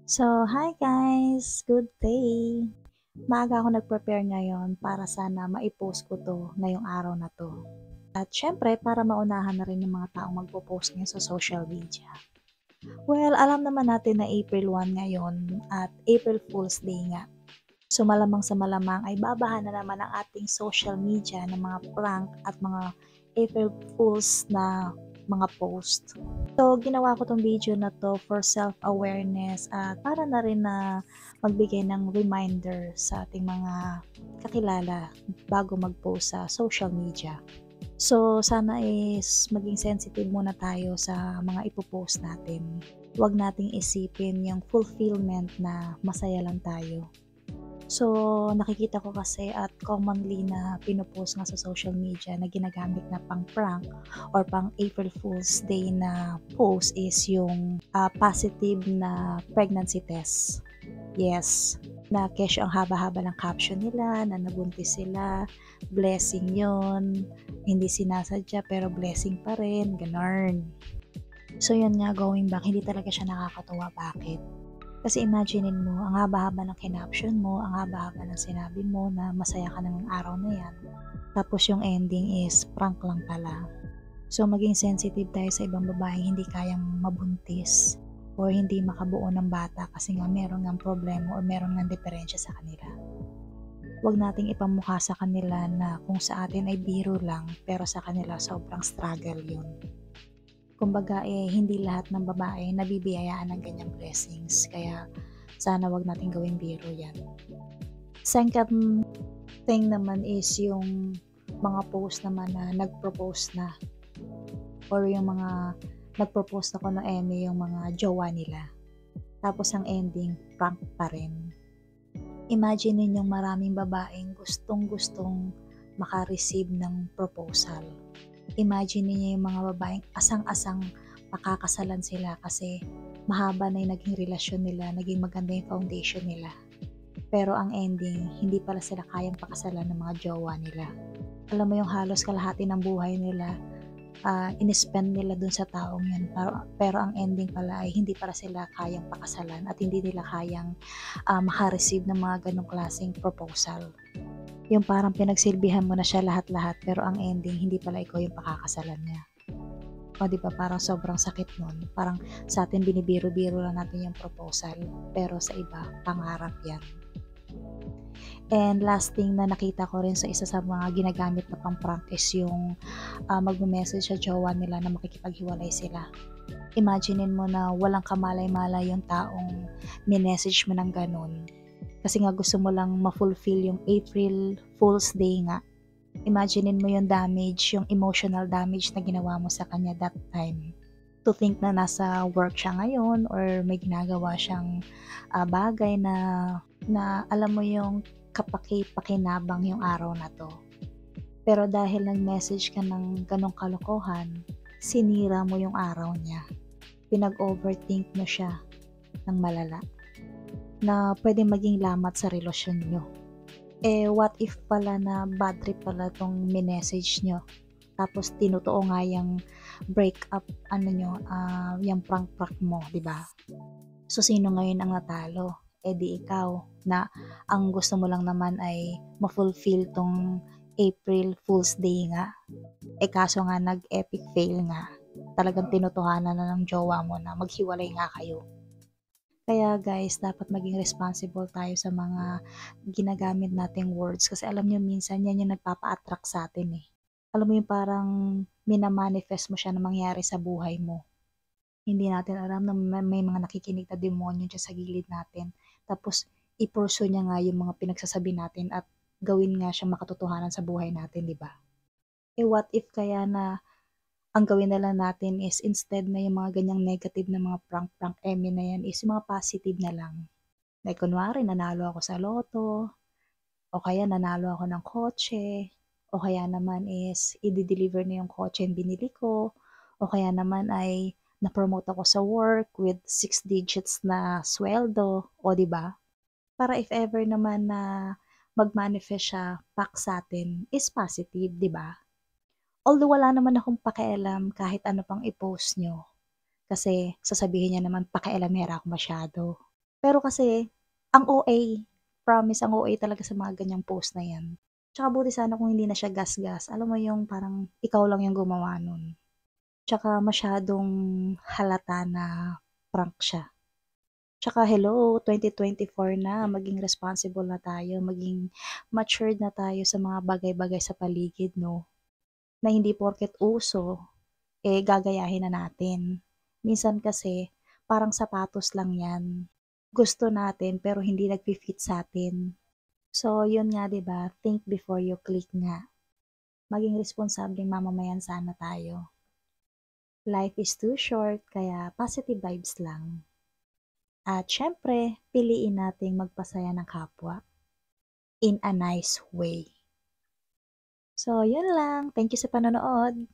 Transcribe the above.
So, hi guys! Good day! Maaga ako nag-prepare ngayon para sana mai-post ko to ngayong araw na to. At syempre, para maunahan na rin yung mga taong magpo-post ngayon sa social media. Well, alam naman natin na April 1 ngayon at April Fool's Day nga. So, malamang sa malamang ay babahan na naman ang ating social media ng mga prank at mga April Fools na mga post. So, ginawa ko 'tong video na 'to for self-awareness at para na rin na magbigay ng reminder sa ating mga kakilala bago mag-post sa social media. So, sana is maging sensitive muna tayo sa mga ipo-post natin. Huwag nating isipin yung fulfillment na masaya lang tayo. So, nakikita ko kasi at commonly na pino-post nga sa social media na ginagamit na pang-prank or pang April Fool's Day na post is yung positive na pregnancy test. Yes, na kesyo ang haba-haba ng caption nila na nabuntis sila, blessing yon, hindi sinasadya pero blessing pa rin, ganun. So yun nga, going back, hindi talaga siya nakakatuwa. Bakit? Kasi imaginein mo, ang haba-haba ng kinaption mo, ang haba-haba ng sinabi mo na masaya ka ng araw na yan. Tapos yung ending is prank lang pala. So maging sensitive tayo sa ibang babae hindi kayang mabuntis or hindi makabuo ng bata kasi nga meron ng problema or meron ng diferensya sa kanila. Huwag nating ipamukha sa kanila na kung sa atin ay biro lang pero sa kanila sobrang struggle yun. Kumbaga, hindi lahat ng babae nabibiyayaan ng ganyang blessings. Kaya sana wag nating gawing biro yan. Second thing naman is yung mga post naman na nag-propose na or yung mga nag-propose na kuno eme yung mga jowa nila. Tapos ang ending, prank pa rin. Imagine ninyong maraming babaeng gustong-gustong maka-receive ng proposal. Imagine niyo yung mga babaeng asang-asang makakasalan sila kasi mahaba na yung naging relasyon nila, naging maganda yung foundation nila. Pero ang ending, hindi pala sila kayang pakasalan ng mga jowa nila. Alam mo yung halos kalahati ng buhay nila, in-spend nila dun sa taong yun. Pero ang ending pala ay hindi pala sila kayang pakasalan at hindi nila kayang maka-receive ng mga ganong klaseng proposal. Yung parang pinagsilbihan mo na siya lahat-lahat pero ang ending hindi pala ikaw yung pakakasalan niya. O di ba parang sobrang sakit nun. Parang sa atin binibiro-biro lang natin yung proposal pero sa iba pangarap yan. And last thing na nakita ko rin sa isa sa mga ginagamit na pang-prank is yung magme-message sa jowa nila na makikipaghiwalay sila. Imaginein mo na walang kamalay-malay yung taong minessage mo ng ganun. Kasi nga gusto mo lang ma-fulfill yung April Fool's Day nga. Imaginein mo yung damage, yung emotional damage na ginawa mo sa kanya that time. To think na nasa work siya ngayon or may ginagawa siyang bagay na alam mo yung kapaki-pakinabang yung araw na to. Pero dahil nag-message ka ng ganong kalokohan, sinira mo yung araw niya. Pinag-overthink mo siya ng malala na pwedeng maging lamat sa relasyon nyo. What if pala na bad trip pala tong minessage nyo? Tapos tinutuo nga yung break up, yung prank-prank mo, di ba? So, sino ngayon ang natalo? Di ikaw, na ang gusto mo lang naman ay ma-fulfill tong April Fool's Day nga. Kaso nga nag-epic fail nga. Talagang tinutuhanan na ng jowa mo na maghiwalay nga kayo. Kaya guys, dapat maging responsible tayo sa mga ginagamit nating words kasi alam nyo minsan yan yung nagpapa-attract sa atin eh. Alam mo yung parang minamanifest mo siya na mangyari sa buhay mo. Hindi natin alam na may mga nakikinig na demonyo dyan sa gilid natin. Tapos i-pursue niya nga yung mga pinagsasabi natin at gawin nga siyang makatotohanan sa buhay natin, di ba? What if kaya na ang gawin na lang natin is instead na yung mga ganyang negative na mga prank-prank eme na yan is yung mga positive na lang. Like kunwari nanalo ako sa loto, o kaya nanalo ako ng kotse, o kaya naman is i-deliver na yung kotse yung binili ko, o kaya naman ay na-promote ako sa work with 6 digits na sweldo, o di ba? Para if ever naman na mag-manifest siya back sa atin is positive, di ba? Although wala naman akong pakialam kahit ano pang i-post nyo. Kasi sasabihin niya naman pakialamera ako masyado. Pero kasi ang OA, promise ang OA talaga sa mga ganyang post na 'yan. Tsaka buti sana kung hindi na siya gasgas, alam mo yung parang ikaw lang yung gumawa nun. Tsaka masyadong halata na prank siya. Tsaka hello, 2024 na, maging responsible na tayo, maging matured na tayo sa mga bagay-bagay sa paligid 'no, na hindi porket uso, eh, gagayahin na natin. Minsan kasi parang sapatos lang 'yan, gusto natin pero hindi nagfi-fit sa'tin. So yun nga 'di ba, think before you click nga. Maging responsableng mamamayan sana tayo. Life is too short kaya positive vibes lang. At siyempre, piliin nating magpasaya ng kapwa in a nice way. So, yun lang. Thank you sa panonood.